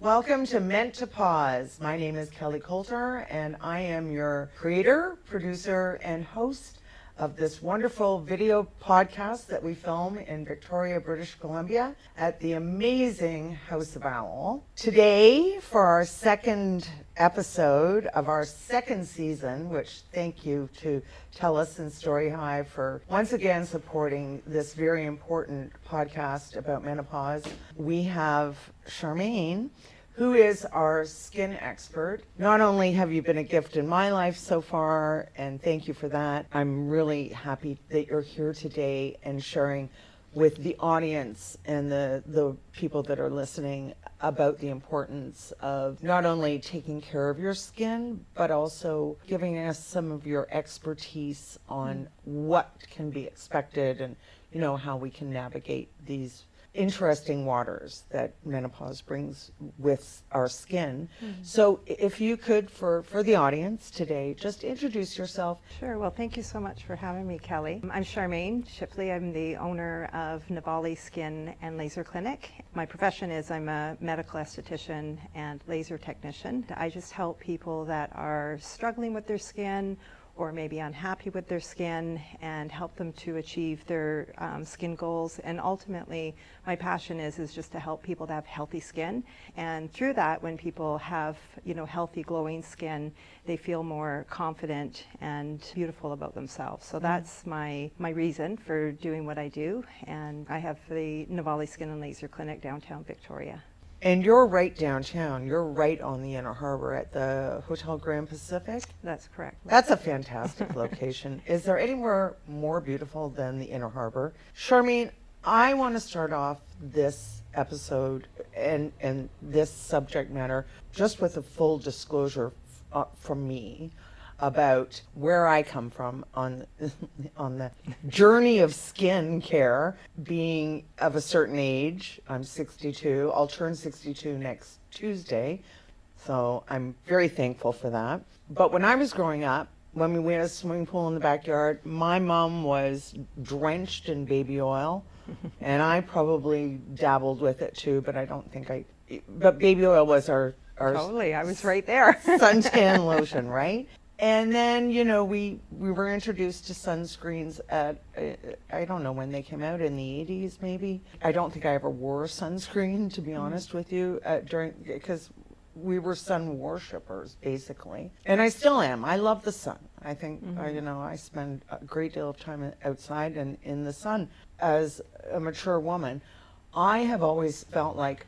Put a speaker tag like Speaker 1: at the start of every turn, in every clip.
Speaker 1: Welcome to Meant to Pause. My name is Kelly Coulter, and I am your creator, producer, and host of this wonderful video podcast that we film in Victoria, British Columbia at the amazing House of Owl. Today, for our second episode of our second season, which thank you to TELUS and STORYHIVE for once again supporting this very important podcast about menopause, we have Charmaine, who is our skin expert. Not only have you been a gift in my life so far, and thank you for that, I'm really happy that you're here today and sharing with the audience and the people that are listening about the importance of not only taking care of your skin, but also giving us some of your expertise on what can be expected and, you know, how we can navigate these interesting waters that menopause brings with our skin. So if you could, for the audience today, just introduce yourself.
Speaker 2: Sure. Well, thank you so much for having me, Kelly. I'm Charmaine Shipley. I'm the owner of Nivali Skin and Laser Clinic. My profession is I'm a medical esthetician and laser technician. I just help people that are struggling with their skin or maybe unhappy with their skin and help them to achieve their skin goals. And ultimately, my passion is just to help people to have healthy skin. And through that, when people have, you know, healthy, glowing skin, they feel more confident and beautiful about themselves. So that's my reason for doing what I do. And I have the Nivali Skin and Laser Clinic downtown Victoria.
Speaker 1: And you're right downtown. You're right on the Inner Harbor at the Hotel Grand Pacific.
Speaker 2: That's correct.
Speaker 1: That's a fantastic location. Is there anywhere more beautiful than the Inner Harbor? Charmaine, I want to start off this episode and this subject matter just with a full disclosure from me about where I come from on the journey of skin care. Being of a certain age, I'm 62. I'll turn 62 next Tuesday, so I'm very thankful for that. But when I was growing up, when we had a swimming pool in the backyard, my mom was drenched in baby oil, and I probably dabbled with it too, but I don't think but baby oil was our
Speaker 2: Totally, I was right there.
Speaker 1: suntan lotion, right? And then, you know, we were introduced to sunscreens at, I don't know when they came out, in the 80s maybe. I don't think I ever wore sunscreen, to be honest with you, because we were sun worshippers, basically. And I still am. I love the sun. I think, you know, I spend a great deal of time outside and in the sun. As a mature woman, I have always felt like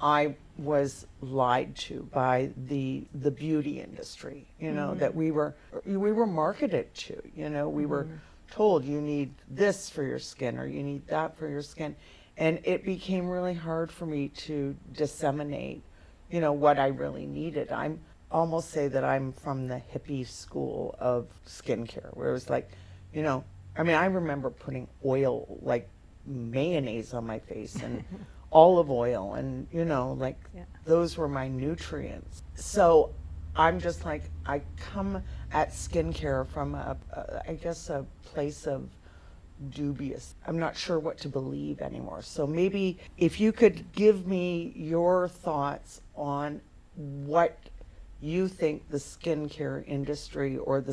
Speaker 1: I was lied to by the beauty industry, you know, that we were marketed to, you know, we were told you need this for your skin or you need that for your skin. And it became really hard for me to disseminate, you know, what I really needed. I'm almost say that I'm from the hippie school of skincare, where it was like, you know, I mean, I remember putting oil, like mayonnaise on my face and olive oil, and you know, like those were my nutrients. So I'm just like, I come at skincare from I guess a place of dubious. I'm not sure what to believe anymore. So maybe if you could give me your thoughts on what you think the skincare industry or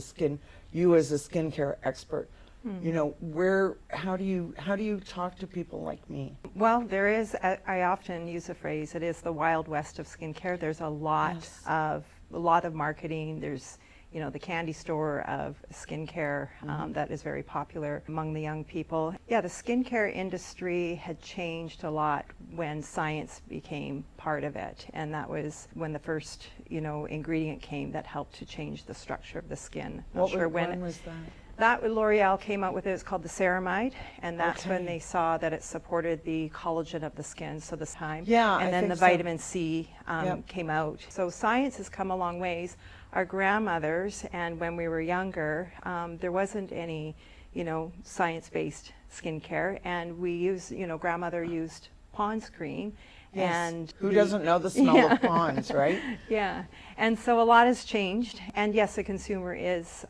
Speaker 1: you as a skincare expert, you know, how do you talk to people like me?
Speaker 2: Well, I often use the phrase, it is the Wild West of skincare. There's a lot of marketing. There's, you know, the candy store of skincare that is very popular among the young people. Yeah, the skincare industry had changed a lot when science became part of it, and that was when the first, you know, ingredient came that helped to change the structure of the skin.
Speaker 1: When was that?
Speaker 2: That L'Oreal came out with it. It's called the ceramide, and that's when
Speaker 1: Okay.
Speaker 2: they saw that it supported the collagen of the skin. So this time,
Speaker 1: Yeah,
Speaker 2: and
Speaker 1: I
Speaker 2: then
Speaker 1: think
Speaker 2: the
Speaker 1: so.
Speaker 2: vitamin C
Speaker 1: Yep.
Speaker 2: came out. So science has come a long ways. Our grandmothers, and when we were younger, there wasn't any, science-based skincare, and we used, grandmother used Pond's cream.
Speaker 1: Yes.
Speaker 2: And
Speaker 1: Who doesn't know the smell
Speaker 2: Yeah.
Speaker 1: of Pond's, right?
Speaker 2: Yeah, and so a lot has changed, and yes, the consumer is,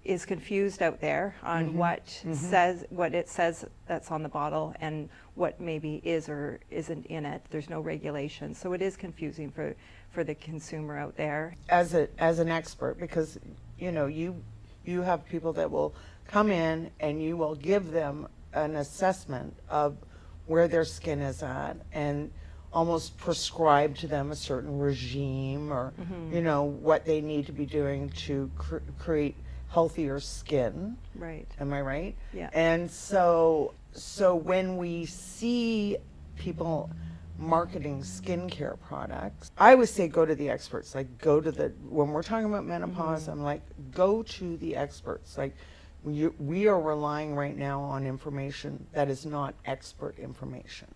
Speaker 2: is confused out there on what it says that's on the bottle and what maybe is or isn't in it. There's no regulation, so it is confusing for the consumer out there.
Speaker 1: As an expert, because you have people that will come in and you will give them an assessment of where their skin is at and almost prescribe to them a certain regime or what they need to be doing to create healthier skin.
Speaker 2: Right.
Speaker 1: Am I right?
Speaker 2: Yeah.
Speaker 1: And so when we see people marketing skincare products, I always say go to the experts. Like when we're talking about menopause, I'm like, go to the experts. Like we are relying right now on information that is not expert information.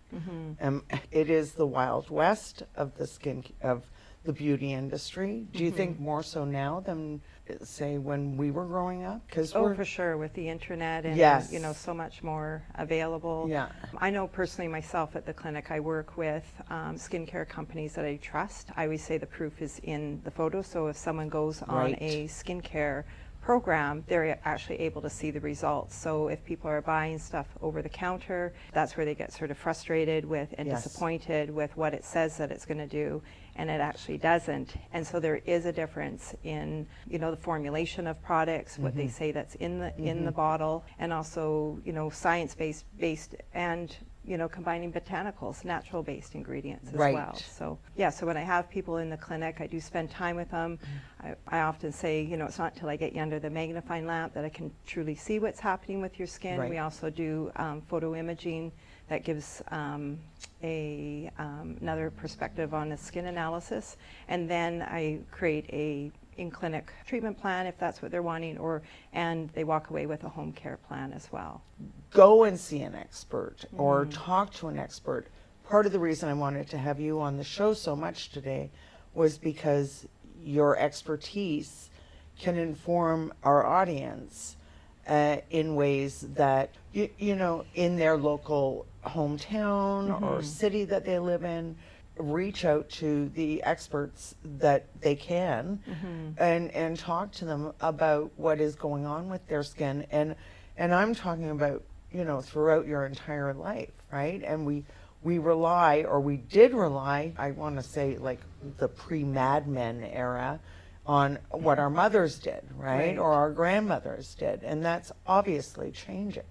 Speaker 1: It is the Wild West of the beauty industry. Do you think more so now than say when we were growing up? Because
Speaker 2: for sure, with the internet and
Speaker 1: Yes.
Speaker 2: so much more available.
Speaker 1: Yeah.
Speaker 2: I know personally myself at the clinic, I work with skincare companies that I trust. I always say the proof is in the photo. So if someone goes on
Speaker 1: Right.
Speaker 2: a skincare program, they're actually able to see the results. So if people are buying stuff over the counter, that's where they get sort of frustrated with and
Speaker 1: Yes.
Speaker 2: disappointed with what it says that it's going to do, and it actually doesn't. And so there is a difference in the formulation of products, what they say that's in the bottle, and also science-based and combining botanicals, natural-based ingredients as
Speaker 1: Right.
Speaker 2: well. So so when I have people in the clinic, I do spend time with them. I often say, it's not until I get you under the magnifying lamp that I can truly see what's happening with your skin.
Speaker 1: Right.
Speaker 2: We also do photo imaging that gives another perspective on the skin analysis, and then I create a in-clinic treatment plan if that's what they're wanting, and they walk away with a home care plan as well.
Speaker 1: Go and see an expert or talk to an expert. Part of the reason I wanted to have you on the show so much today was because your expertise can inform our audience in ways that, in their local hometown or city that they live in, reach out to the experts that they can and talk to them about what is going on with their skin. And I'm talking about, throughout your entire life, right? And we did rely, I want to say like the pre-Mad Men era, on what our mothers did, right? Or our grandmothers did. And that's obviously changing.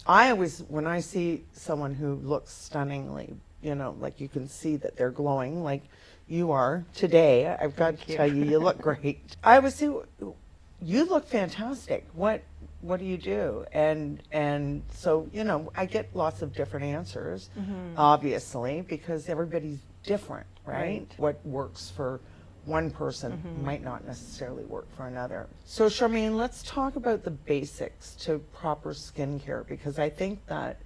Speaker 1: I always, when I see someone who looks stunningly, like you can see that they're glowing like you are today. I've got to tell you, you look great. I always say, you look fantastic. What do you do? And so, I get lots of different answers, obviously, because everybody's different, right? What works for one person might not necessarily work for another. So Charmaine, let's talk about the basics to proper skincare, because I think that,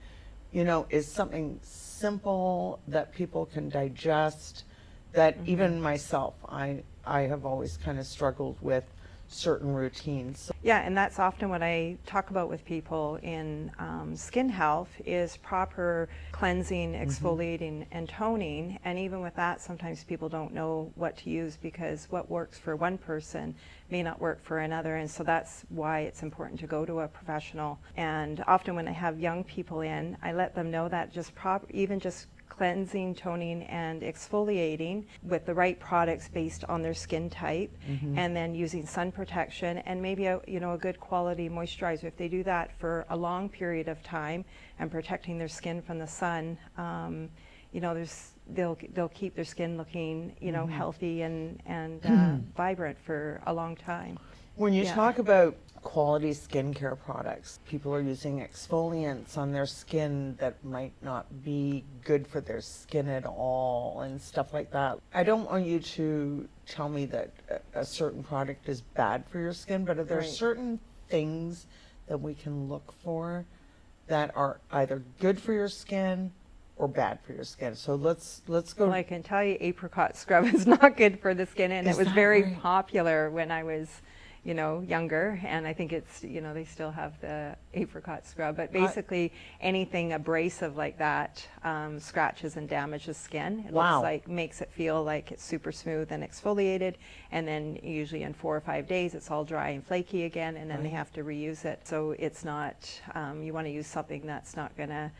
Speaker 1: is something simple that people can digest, that even myself, I have always kind of struggled with certain routines.
Speaker 2: Yeah, and that's often what I talk about with people in skin health is proper cleansing, exfoliating, and toning. And even with that, sometimes people don't know what to use because what works for one person may not work for another. And so that's why it's important to go to a professional. And often when I have young people in, I let them know that even just cleansing, toning, and exfoliating with the right products based on their skin type, and then using sun protection and maybe a good quality moisturizer. If they do that for a long period of time and protecting their skin from the sun, they'll keep their skin looking healthy and vibrant for a long time.
Speaker 1: When you
Speaker 2: Yeah.
Speaker 1: talk about quality skincare products, people are using exfoliants on their skin that might not be good for their skin at all and stuff like that. I don't want you to tell me that a certain product is bad for your skin, but are there
Speaker 2: Right.
Speaker 1: certain things that we can look for that are either good for your skin or bad for your skin? So let's go.
Speaker 2: Well, I can tell you apricot scrub is not good for the skin, and
Speaker 1: Is
Speaker 2: it was
Speaker 1: that
Speaker 2: very
Speaker 1: right?
Speaker 2: popular when I was, younger, and I think it's, they still have the apricot scrub, but basically anything abrasive like that scratches and damages skin. It
Speaker 1: Wow.
Speaker 2: looks like, makes it feel like it's super smooth and exfoliated, and then usually in 4 or 5 days it's all dry and flaky again, and then they have to reuse it. So it's not, you want to use something that's not going to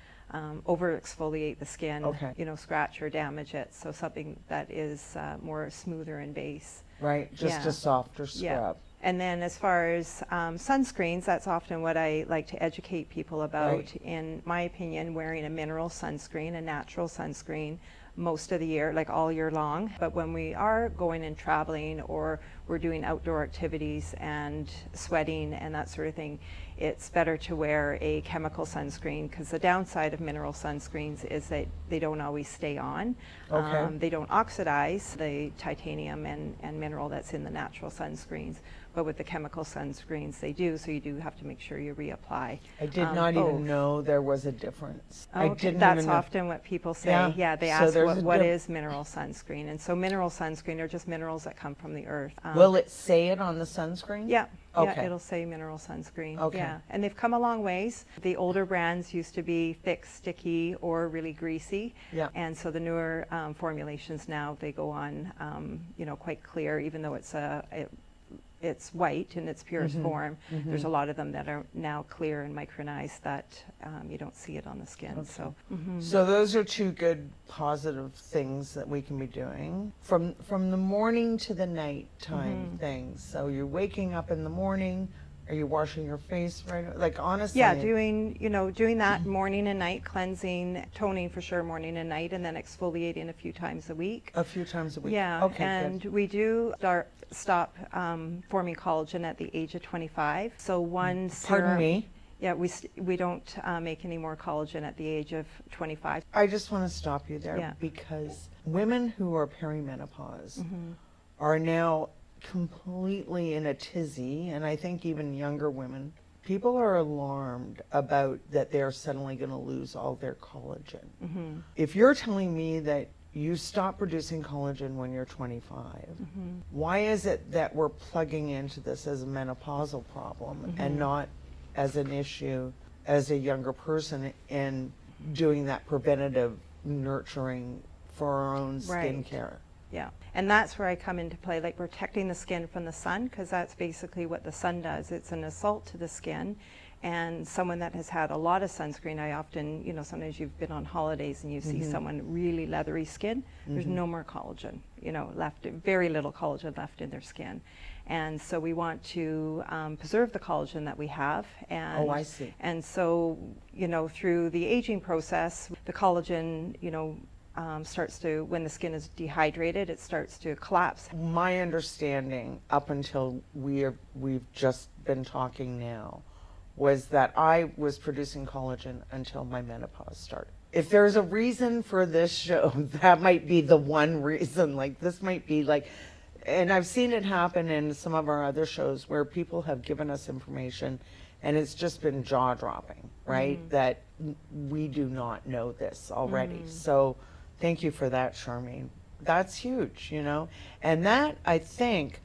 Speaker 2: over exfoliate the skin,
Speaker 1: Okay.
Speaker 2: scratch or damage it. So something that is more smoother in base.
Speaker 1: Right, just
Speaker 2: Yeah.
Speaker 1: a softer scrub.
Speaker 2: And then as far as sunscreens, that's often what I like to educate people about.
Speaker 1: Right.
Speaker 2: In my opinion, wearing a mineral sunscreen, a natural sunscreen, most of the year, like all year long. But when we are going and traveling, or we're doing outdoor activities and sweating and that sort of thing, it's better to wear a chemical sunscreen, because the downside of mineral sunscreens is that they don't always stay on.
Speaker 1: Okay.
Speaker 2: They don't oxidize the titanium and mineral that's in the natural sunscreens, but with the chemical sunscreens they do, so you do have to make sure you reapply.
Speaker 1: I did not even know there was a difference. I didn't
Speaker 2: That's
Speaker 1: even know.
Speaker 2: often what people say.
Speaker 1: Yeah.
Speaker 2: Yeah, they
Speaker 1: So
Speaker 2: ask
Speaker 1: there's a
Speaker 2: what is mineral sunscreen, and so mineral sunscreen are just minerals that come from the earth.
Speaker 1: Will it say it on the sunscreen?
Speaker 2: Yeah.
Speaker 1: Okay.
Speaker 2: Yeah, it'll say mineral sunscreen.
Speaker 1: Okay.
Speaker 2: Yeah, and they've come a long ways. The older brands used to be thick, sticky, or really greasy.
Speaker 1: Yeah.
Speaker 2: And so the newer formulations now, they go on, quite clear, even though it's white in its purest form. There's a lot of them that are now clear and micronized that you don't see it on the skin.
Speaker 1: Okay.
Speaker 2: So.
Speaker 1: So those are two good positive things that we can be doing from the morning to the night time things. So you're waking up in the morning. Are you washing your face right? Like honestly.
Speaker 2: Yeah, doing that morning and night, cleansing, toning for sure morning and night, and then exfoliating a few times a week.
Speaker 1: A few times a week.
Speaker 2: Yeah,
Speaker 1: Okay.
Speaker 2: and
Speaker 1: Good.
Speaker 2: we do stop forming collagen at the age of 25. So one serum.
Speaker 1: Pardon me.
Speaker 2: Yeah, we don't make any more collagen at the age of 25.
Speaker 1: I just want to stop you there
Speaker 2: Yeah.
Speaker 1: because women who are perimenopause are now completely in a tizzy, and I think even younger women, people are alarmed about that they're suddenly going to lose all their collagen. If you're telling me that you stop producing collagen when you're 25, why is it that we're plugging into this as a menopausal problem and not as an issue as a younger person and doing that preventative nurturing for our own
Speaker 2: Right.
Speaker 1: skincare?
Speaker 2: Yeah, and that's where I come into play, like protecting the skin from the sun, because that's basically what the sun does. It's an assault to the skin. And someone that has had a lot of sunscreen, I often, sometimes you've been on holidays and you see someone really leathery skin, there's no more collagen, left, very little collagen left in their skin. And so we want to preserve the collagen that we have. And,
Speaker 1: Oh, I see.
Speaker 2: And so, through the aging process, the collagen, starts to, when the skin is dehydrated, it starts to collapse.
Speaker 1: My understanding up until we've just been talking now was that I was producing collagen until my menopause started. If there's a reason for this show, that might be the one reason. Like this might be like, and I've seen it happen in some of our other shows where people have given us information and it's just been jaw-dropping, right? That we do not know this already. So thank you for that, Charmaine. That's huge, and that I think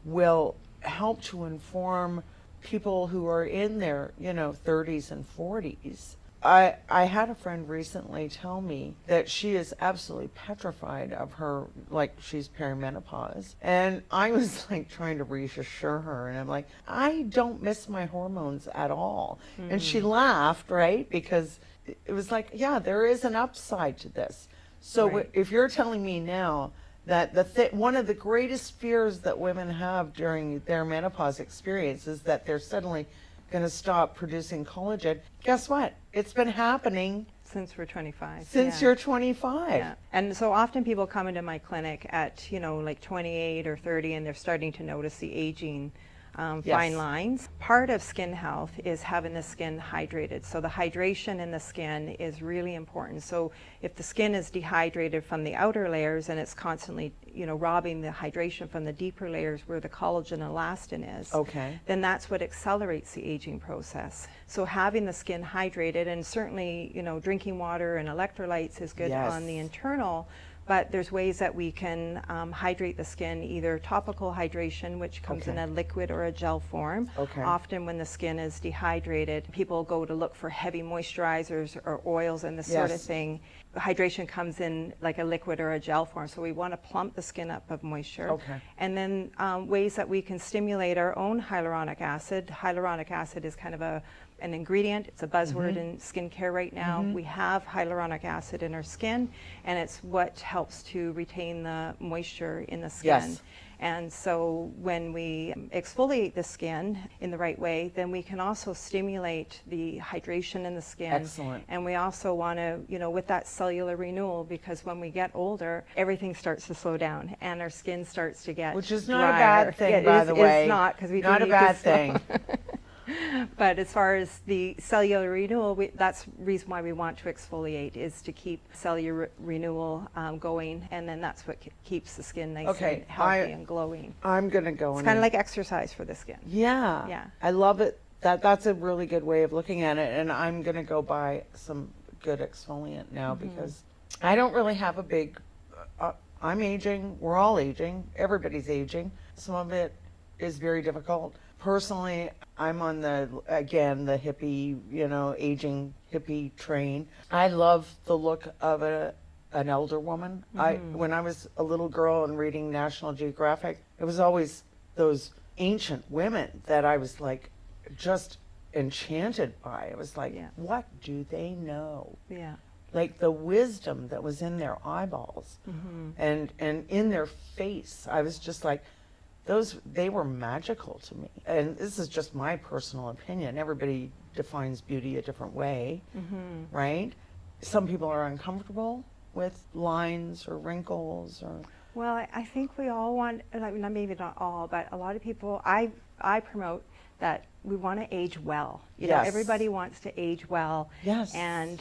Speaker 1: will help to inform people who are in their, 30s and 40s. I had a friend recently tell me that she is absolutely petrified of her, like she's perimenopause. And I was like trying to reassure her. And I'm like, I don't miss my hormones at all. And she laughed, right? Because it was like, yeah, there is an upside to this. So
Speaker 2: Right.
Speaker 1: if you're telling me now that one of the greatest fears that women have during their menopause experience is that they're suddenly going to stop producing collagen, guess what? It's been happening
Speaker 2: Since we're 25.
Speaker 1: since
Speaker 2: yeah.
Speaker 1: you're 25.
Speaker 2: Yeah. And so often people come into my clinic at, like 28 or 30, and they're starting to notice the aging fine lines. Part of skin health is having the skin hydrated. So the hydration in the skin is really important. So if the skin is dehydrated from the outer layers and it's constantly, robbing the hydration from the deeper layers where the collagen and elastin is, then that's what accelerates the aging process. So having the skin hydrated, and certainly, drinking water and electrolytes is good on the internal, but there's ways that we can hydrate the skin, either topical hydration, which comes in a liquid or a gel form. Often when the skin is dehydrated, people go to look for heavy moisturizers or oils and this sort of thing. Hydration comes in like a liquid or a gel form, so we want to plump the skin up of moisture. And then ways that we can stimulate our own hyaluronic acid. Hyaluronic acid is kind of an ingredient. It's a buzzword in skincare right now. We have hyaluronic acid in our skin, and it's what helps to retain the moisture in the skin. And so when we exfoliate the skin in the right way, then we can also stimulate the hydration in the skin. And we also want to, with that cellular renewal, because when we get older, everything starts to slow down and our skin starts to get
Speaker 1: Which is not
Speaker 2: drier.
Speaker 1: a bad thing, by the way.
Speaker 2: It's not, because we
Speaker 1: not
Speaker 2: do
Speaker 1: a
Speaker 2: need
Speaker 1: bad
Speaker 2: to slow.
Speaker 1: thing.
Speaker 2: But as far as the cellular renewal, that's the reason why we want to exfoliate, is to keep cellular renewal going, and then that's what keeps the skin nice and healthy and glowing.
Speaker 1: I'm going to go.
Speaker 2: It's kind of like exercise for the skin.
Speaker 1: Yeah. I love it. That's a really good way of looking at it, and I'm going to go buy some good exfoliant now because I don't really have a big, I'm aging, we're all aging, everybody's aging. Some of it is very difficult. Personally, I'm on the hippie, aging hippie train. I love the look of an elder woman. When I was a little girl and reading National Geographic, it was always those ancient women that I was like just enchanted by. It was like, what do they know? Like the wisdom that was in their eyeballs and in their face. I was just like, they were magical to me. And this is just my personal opinion. Everybody defines beauty a different way, right? Some people are uncomfortable with lines or wrinkles or...
Speaker 2: Well, I think we all want, maybe not all, but a lot of people, I promote that we want to age well. You know, everybody wants to age well. And,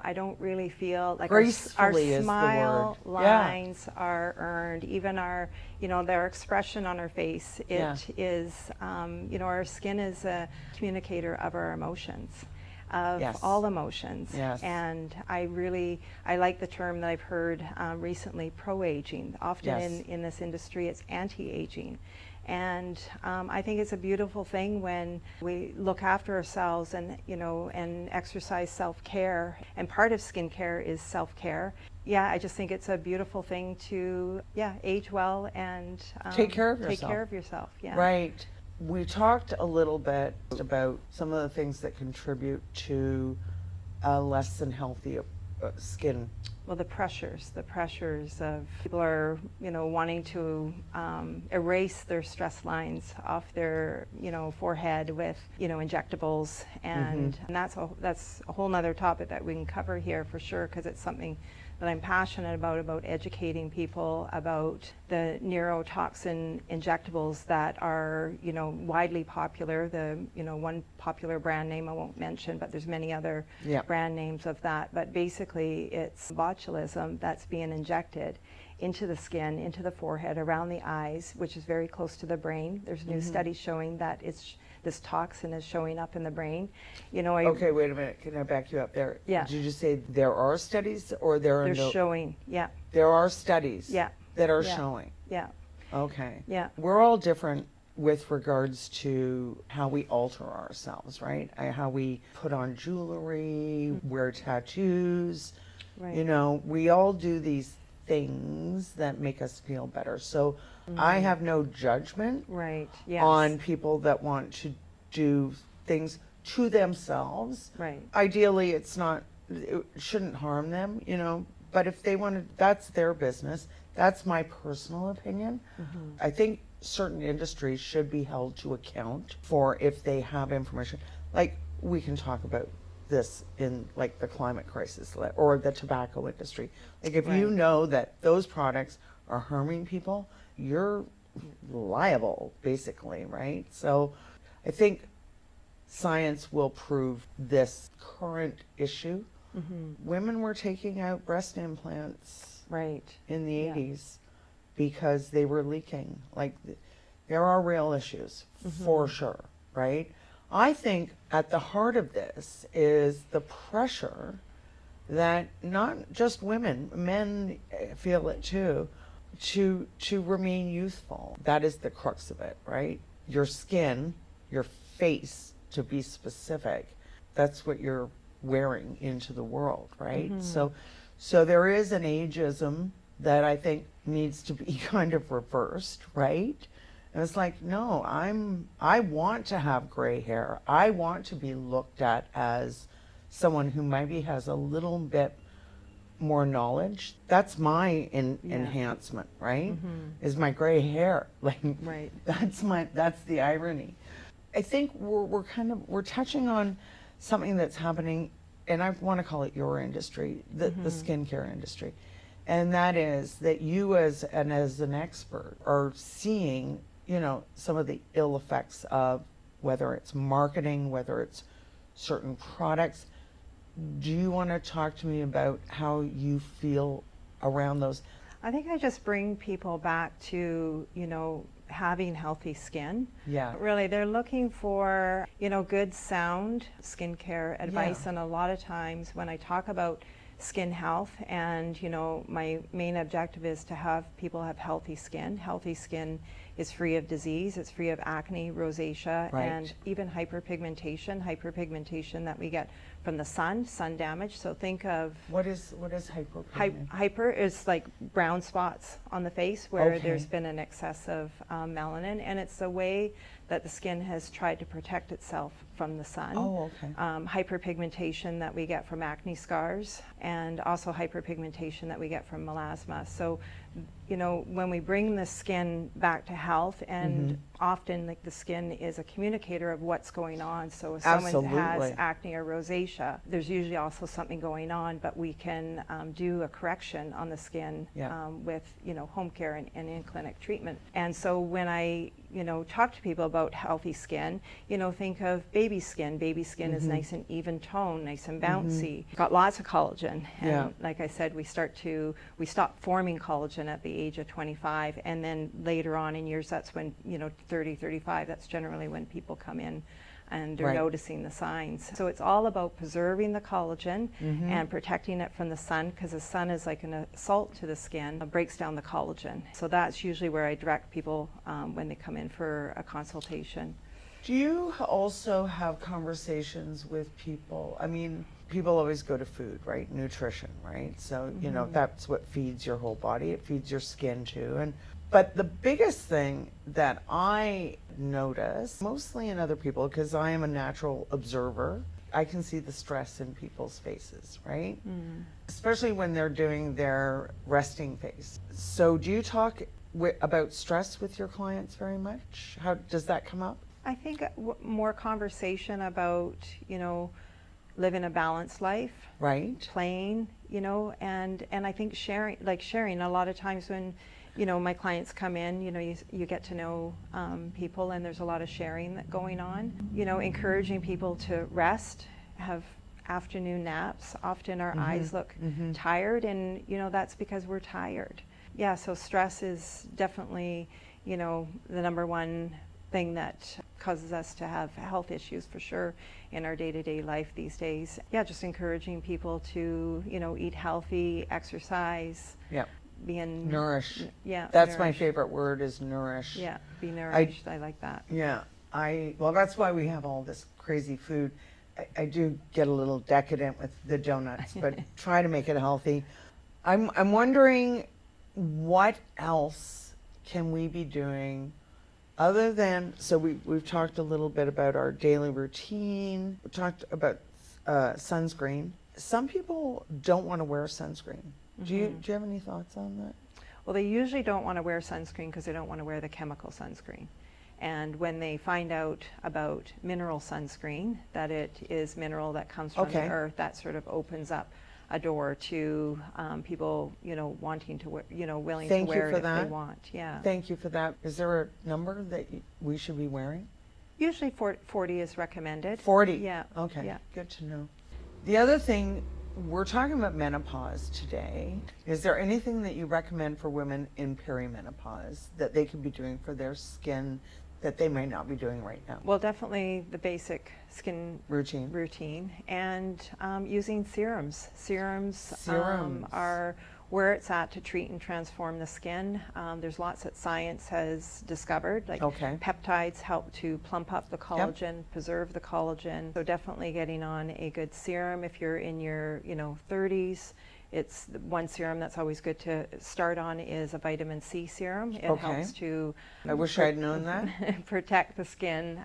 Speaker 2: I don't really feel like our smile lines are earned, even our, their expression on our face. It is, our skin is a communicator of our emotions. Of all emotions. And I like the term that I've heard recently, pro-aging. Often in this industry, it's anti-aging. And I think it's a beautiful thing when we look after ourselves and, and exercise self-care. And part of skincare is self-care. I just think it's a beautiful thing to, age well and
Speaker 1: take care of yourself.
Speaker 2: Take care of yourself,
Speaker 1: Right. We talked a little bit about some of the things that contribute to a less than healthy skin.
Speaker 2: Well, the pressures of people are, wanting to erase their stress lines off their, forehead with, injectables, and that's a whole nother topic that we can cover here for sure, because it's something that I'm passionate about educating people about the neurotoxin injectables that are, widely popular. The, one popular brand name I won't mention, but there's many other brand names of that. But basically, it's botulism that's being injected into the skin, into the forehead, around the eyes, which is very close to the brain. There's new studies showing that this toxin is showing up in the brain.
Speaker 1: Okay, wait a minute. Can I back you up there? Did you say there are studies or
Speaker 2: they're showing?
Speaker 1: There are studies that are showing. Okay. We're all different with regards to how we alter ourselves, right? How we put on jewelry, wear tattoos. Right. We all do these things that make us feel better. So I have no judgment on people that want to do things to themselves. Right. Ideally, it shouldn't harm them, but if they want to, that's their business. That's my personal opinion. I think certain industries should be held to account for if they have information. Like, we can talk about this in like the climate crisis or the tobacco industry. Like, if you know that those products are harming people, you're liable, basically, right? So I think science will prove this current issue. Women were taking out breast implants
Speaker 2: Right.
Speaker 1: in the
Speaker 2: Yeah.
Speaker 1: 80s because they were leaking. Like, there are real issues, for sure, right? I think at the heart of this is the pressure that not just women, men feel it too, to remain youthful. That is the crux of it, right? Your skin, your face, to be specific, that's what you're wearing into the world, right? So there is an ageism that I think needs to be kind of reversed, right? And it's like, no, I want to have gray hair. I want to be looked at as someone who maybe has a little bit more knowledge. That's my enhancement, right? Is my gray hair. Like,
Speaker 2: Right.
Speaker 1: that's the irony. I think we're touching on something that's happening, and I want to call it your industry, the skincare industry. And that is that you as an expert are seeing, some of the ill effects of whether it's marketing, whether it's certain products. Do you want to talk to me about how you feel around those?
Speaker 2: I think I just bring people back to, having healthy skin.
Speaker 1: Yeah.
Speaker 2: Really, they're looking for, good, sound skincare advice.
Speaker 1: Yeah.
Speaker 2: And a lot of times when I talk about skin health and, my main objective is to have people have healthy skin. Healthy skin is free of disease. It's free of acne, rosacea,
Speaker 1: Right.
Speaker 2: and even hyperpigmentation that we get from the sun damage. So think of
Speaker 1: What is hyperpigmentation?
Speaker 2: hyper is like brown spots on the face where
Speaker 1: Okay.
Speaker 2: there's been an excess of melanin, and it's a way that the skin has tried to protect itself from the sun.
Speaker 1: Oh, okay.
Speaker 2: Hyperpigmentation that we get from acne scars, and also hyperpigmentation that we get from melasma. So, when we bring the skin back to health, and often like the skin is a communicator of what's going on. So if someone has
Speaker 1: Absolutely.
Speaker 2: acne or rosacea, there's usually also something going on, but we can do a correction on the skin
Speaker 1: Yeah.
Speaker 2: with, home care and in-clinic treatment. And so when I, talk to people about healthy skin, think of baby skin. Baby skin is nice and even tone, nice and bouncy. Got lots of collagen. And
Speaker 1: Yeah.
Speaker 2: like I said, we stop forming collagen at the age of 25, and then later on in years, that's when, 30, 35, that's generally when people come in and they're
Speaker 1: Right.
Speaker 2: noticing the signs. So it's all about preserving the collagen and protecting it from the sun, because the sun is like an assault to the skin, it breaks down the collagen. So that's usually where I direct people when they come in for a consultation.
Speaker 1: Do you also have conversations with people? I mean, people always go to food, right? Nutrition, right? So, that's what feeds your whole body. It feeds your skin too. But the biggest thing that I notice, mostly in other people, because I am a natural observer, I can see the stress in people's faces, right? Especially when they're doing their resting phase. So do you talk about stress with your clients very much? How does that come up?
Speaker 2: I think more conversation about, living a balanced life,
Speaker 1: Right.
Speaker 2: playing, and I think sharing a lot of times when, my clients come in, you get to know people, and there's a lot of sharing that going on, encouraging people to rest, have afternoon naps. Often our eyes look tired, and, that's because we're tired. Yeah, so stress is definitely, the number one thing that causes us to have health issues for sure in our day-to-day life these days. Yeah, just encouraging people to, eat healthy, exercise,
Speaker 1: Yeah.
Speaker 2: being
Speaker 1: Nourish.
Speaker 2: Yeah,
Speaker 1: That's my
Speaker 2: nourish.
Speaker 1: favorite word, is nourish.
Speaker 2: Yeah, be nourished. I like that.
Speaker 1: Yeah. Well, that's why we have all this crazy food. I do get a little decadent with the donuts, but try to make it healthy. I'm wondering, what else can we be doing other than, so we've talked a little bit about our daily routine. We talked about sunscreen. Some people don't want to wear sunscreen. Do you have any thoughts on that?
Speaker 2: Well, they usually don't want to wear sunscreen because they don't want to wear the chemical sunscreen. And when they find out about mineral sunscreen, that it is mineral that comes from
Speaker 1: Okay.
Speaker 2: the earth, that sort of opens up a door to people, wanting to wear, willing
Speaker 1: Thank
Speaker 2: to
Speaker 1: you
Speaker 2: wear
Speaker 1: for
Speaker 2: it if
Speaker 1: that.
Speaker 2: they want. Yeah.
Speaker 1: Thank you for that. Is there a number that we should be wearing?
Speaker 2: Usually 40 is recommended.
Speaker 1: 40?
Speaker 2: Yeah.
Speaker 1: Okay,
Speaker 2: Yeah.
Speaker 1: good to know. The other thing, we're talking about menopause today. Is there anything that you recommend for women in perimenopause that they could be doing for their skin that they might not be doing right now?
Speaker 2: Well, definitely the basic skin
Speaker 1: Routine.
Speaker 2: and using serums. Serums
Speaker 1: Serums.
Speaker 2: are where it's at to treat and transform the skin. There's lots that science has discovered, like
Speaker 1: Okay.
Speaker 2: peptides help to plump up the collagen, preserve the collagen. So definitely getting on a good serum if you're in your 30s. It's one serum that's always good to start on is a vitamin C serum. It
Speaker 1: Okay.
Speaker 2: helps to
Speaker 1: I wish I'd known that.
Speaker 2: protect the skin,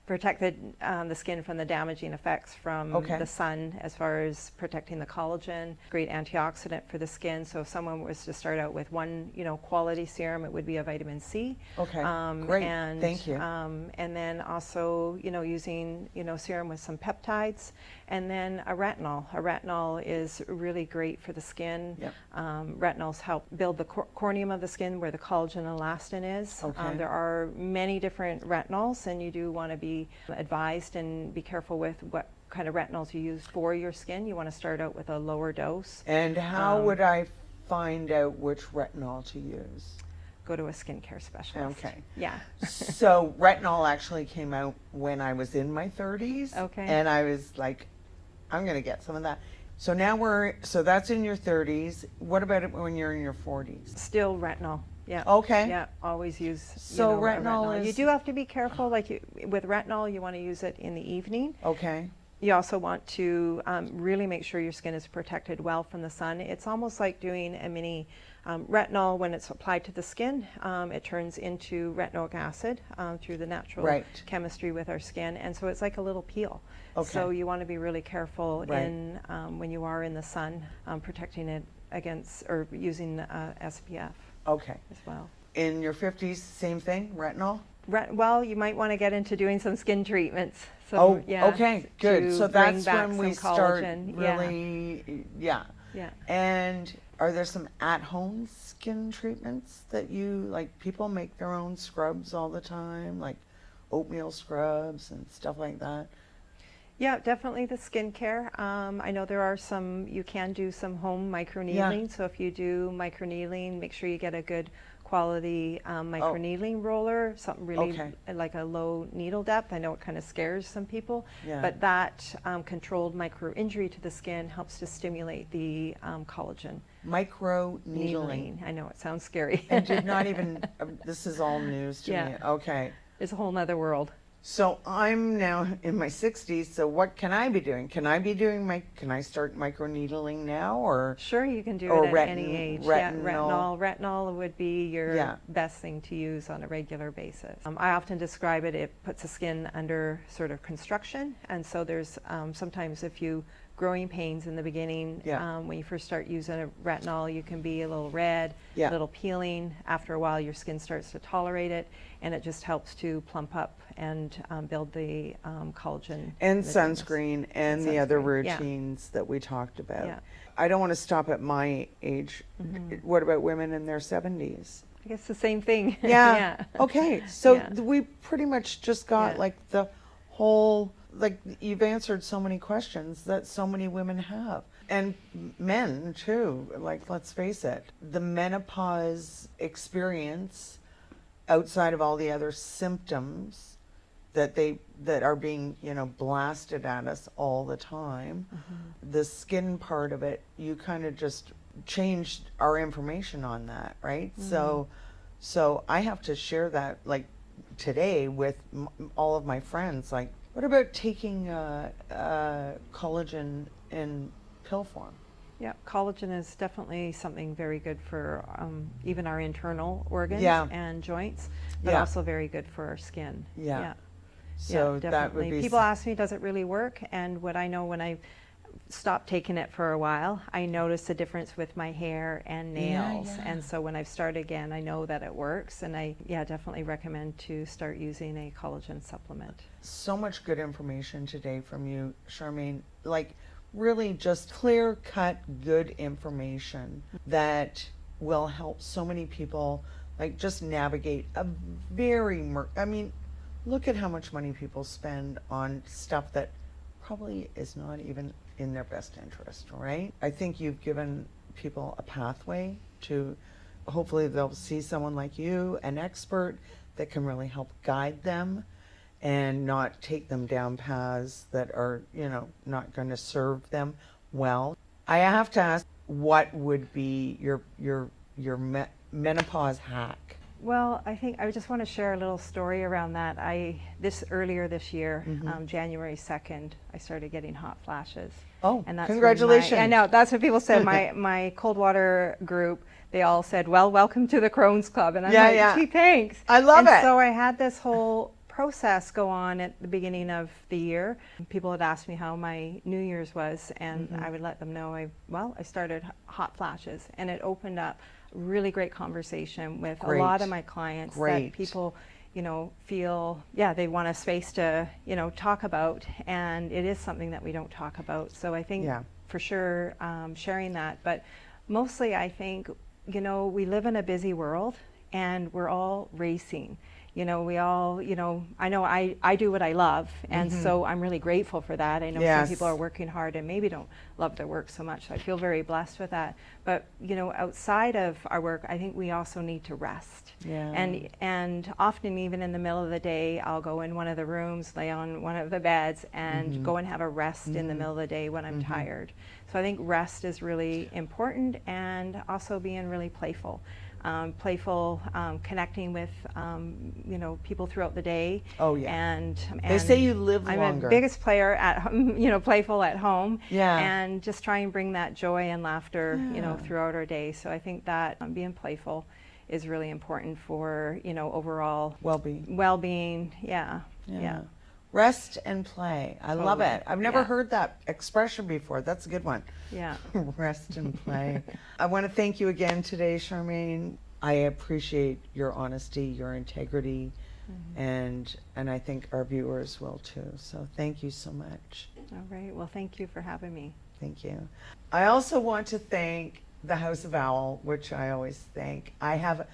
Speaker 2: protect the skin from the damaging effects from
Speaker 1: Okay.
Speaker 2: the sun, as far as protecting the collagen. Great antioxidant for the skin. So if someone was to start out with one, quality serum, it would be a vitamin C.
Speaker 1: Okay, great.
Speaker 2: And,
Speaker 1: Thank you.
Speaker 2: And then also, using, serum with some peptides, and then a retinol. A retinol is really great for the skin.
Speaker 1: Yep.
Speaker 2: Retinols help build the corneum of the skin where the collagen and elastin is.
Speaker 1: Okay.
Speaker 2: There are many different retinols, and you do want to be advised and be careful with what kind of retinols you use for your skin. You want to start out with a lower dose.
Speaker 1: And how would I find out which retinol to use?
Speaker 2: Go to a skincare specialist.
Speaker 1: Okay.
Speaker 2: Yeah.
Speaker 1: So retinol actually came out when I was in my 30s.
Speaker 2: Okay.
Speaker 1: And I was like, I'm going to get some of that. So now so that's in your 30s. What about it when you're in your 40s?
Speaker 2: Still retinol. Yeah.
Speaker 1: Okay.
Speaker 2: Yeah. Always use.
Speaker 1: So
Speaker 2: a
Speaker 1: retinol
Speaker 2: You
Speaker 1: is-
Speaker 2: do have to be careful. With retinol, you want to use it in the evening.
Speaker 1: Okay.
Speaker 2: You also want to really make sure your skin is protected well from the sun. It's almost like doing a mini retinol. When it's applied to the skin, it turns into retinoic acid through the natural
Speaker 1: Right.
Speaker 2: chemistry with our skin, and so it's like a little peel.
Speaker 1: Okay.
Speaker 2: So you want to be really careful
Speaker 1: Right.
Speaker 2: when you are in the sun, protecting it against or using SPF
Speaker 1: Okay.
Speaker 2: as well.
Speaker 1: In your 50s, same thing, retinol?
Speaker 2: Well, you might want to get into doing some skin treatments. So,
Speaker 1: Oh,
Speaker 2: yeah,
Speaker 1: okay, good.
Speaker 2: to
Speaker 1: So
Speaker 2: bring
Speaker 1: that's
Speaker 2: back
Speaker 1: when we
Speaker 2: some
Speaker 1: start
Speaker 2: collagen.
Speaker 1: really, yeah.
Speaker 2: Yeah.
Speaker 1: And are there some at-home skin treatments that people make their own scrubs all the time, like oatmeal scrubs and stuff like that?
Speaker 2: Yeah, definitely the skincare. I know there are you can do some home microneedling.
Speaker 1: Yeah.
Speaker 2: So if you do microneedling, make sure you get a good quality microneedling roller, something really
Speaker 1: Okay.
Speaker 2: like a low needle depth. I know it kind of scares some people,
Speaker 1: Yeah.
Speaker 2: but that controlled micro injury to the skin helps to stimulate the collagen.
Speaker 1: Micro needling.
Speaker 2: I know it sounds scary.
Speaker 1: And did not even, this is all news to me.
Speaker 2: Yeah.
Speaker 1: Okay.
Speaker 2: It's a whole nother world.
Speaker 1: So I'm now in my 60s, so what can I be doing? Can I start microneedling now, or?
Speaker 2: Sure, you can do
Speaker 1: Or
Speaker 2: it at any age.
Speaker 1: retinol.
Speaker 2: Yeah, retinol would be your
Speaker 1: Yeah.
Speaker 2: best thing to use on a regular basis. I often describe it puts the skin under sort of construction, and so there's sometimes a few growing pains in the beginning.
Speaker 1: Yeah.
Speaker 2: When you first start using a retinol, you can be a little red,
Speaker 1: Yeah.
Speaker 2: a little peeling. After a while, your skin starts to tolerate it, and it just helps to plump up and build the collagen.
Speaker 1: And
Speaker 2: the
Speaker 1: sunscreen and the other
Speaker 2: sunscreen, yeah.
Speaker 1: routines that we talked about.
Speaker 2: Yeah.
Speaker 1: I don't want to stop at my age. What about women in their 70s?
Speaker 2: I guess the same thing.
Speaker 1: Yeah.
Speaker 2: Yeah.
Speaker 1: Okay. So
Speaker 2: Yeah.
Speaker 1: we pretty much just got
Speaker 2: Yeah.
Speaker 1: like the whole, like you've answered so many questions that so many women have. And men too. Like, let's face it, the menopause experience outside of all the other symptoms that are being, blasted at us all the time. The skin part of it, you kind of just changed our information on that, right? So I have to share that like today with all of my friends. Like, what about taking collagen in pill form?
Speaker 2: Yeah, collagen is definitely something very good for even our internal organs
Speaker 1: Yeah.
Speaker 2: and joints, but
Speaker 1: Yeah.
Speaker 2: also very good for our skin.
Speaker 1: Yeah. So
Speaker 2: Yeah,
Speaker 1: that would
Speaker 2: definitely.
Speaker 1: be
Speaker 2: People ask me, does it really work? And what I know, when I stopped taking it for a while, I noticed a difference with my hair and
Speaker 1: Yeah,
Speaker 2: nails.
Speaker 1: yeah.
Speaker 2: And so when I've started again, I know that it works, and I definitely recommend to start using a collagen supplement.
Speaker 1: so much good information today from you, Charmaine. Like, really just clear-cut, good information that will help so many people, like, just navigate a very, I mean, look at how much money people spend on stuff that probably is not even in their best interest, right? I think you've given people a pathway to, hopefully they'll see someone like you, an expert that can really help guide them and not take them down paths that are, you know, not going to serve them well. I have to ask, what would be your menopause hack?
Speaker 2: Well, I think I just want to share a little story around that. Earlier this year, January 2nd, I started getting hot flashes.
Speaker 1: Oh,
Speaker 2: and that's
Speaker 1: congratulations.
Speaker 2: I know, that's what people said. My cold water group, they all said, well, welcome to the Crohn's Club. And I'm gee, thanks.
Speaker 1: I love it.
Speaker 2: So I had this whole process go on at the beginning of the year. People had asked me how my New Year's was, and I would let them know I started hot flashes, and it opened up really great conversation with a lot of my clients that people, you know, feel, they want a space to, you know, talk about, and it is something that we don't talk about. So I think for sure sharing that, but mostly I think, you know, we live in a busy world and we're all racing. You know, we all, you know I do what I love, and so I'm really grateful for that. I know some people are working hard and maybe don't love their work so much, so I feel very blessed with that. But, you know, outside of our work, I think we also need to rest. And often, even in the middle of the day, I'll go in one of the rooms, lay on one of the beds, and go and have a rest in the middle of the day when I'm tired. So I think rest is really important, and also being really playful. Connecting with, you know, people throughout the day.
Speaker 1: Oh, yeah.
Speaker 2: And
Speaker 1: they say you live longer.
Speaker 2: I'm a biggest player at home, you know, playful at home.
Speaker 1: Yeah.
Speaker 2: And just try and bring that joy and laughter, you know, throughout our day. So I think that being playful is really important for, you know, overall well-being. Yeah.
Speaker 1: Rest and play. I love it. I've never heard that expression before. That's a good one.
Speaker 2: Yeah.
Speaker 1: Rest and play. I want to thank you again today, Charmaine. I appreciate your honesty, your integrity, and I think our viewers will too. So thank you so much.
Speaker 2: All right. Well, thank you for having me.
Speaker 1: Thank you. I also want to thank the House of Owl, which I always thank. I have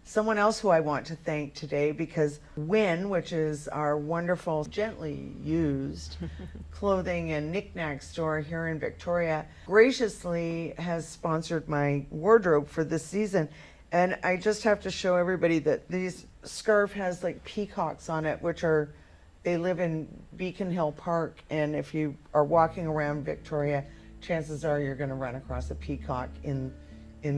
Speaker 1: someone else who I want to thank today, because Win, which is our wonderful, gently used clothing and knick-knack store here in Victoria, graciously has sponsored my wardrobe for this season. And I just have to show everybody that this scarf has like peacocks on it, they live in Beacon Hill Park. And if you are walking around Victoria, chances are you're going to run across a peacock in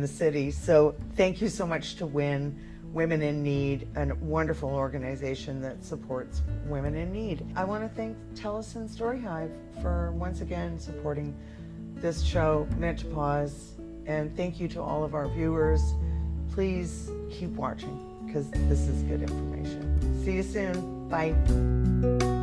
Speaker 1: the city. So thank you so much to WIN, Women in Need, a wonderful organization that supports women in need. I want to thank TELUS and StoryHive for once again supporting this show, Menopause, and thank you to all of our viewers. Please keep watching, because this is good information. See you soon. Bye.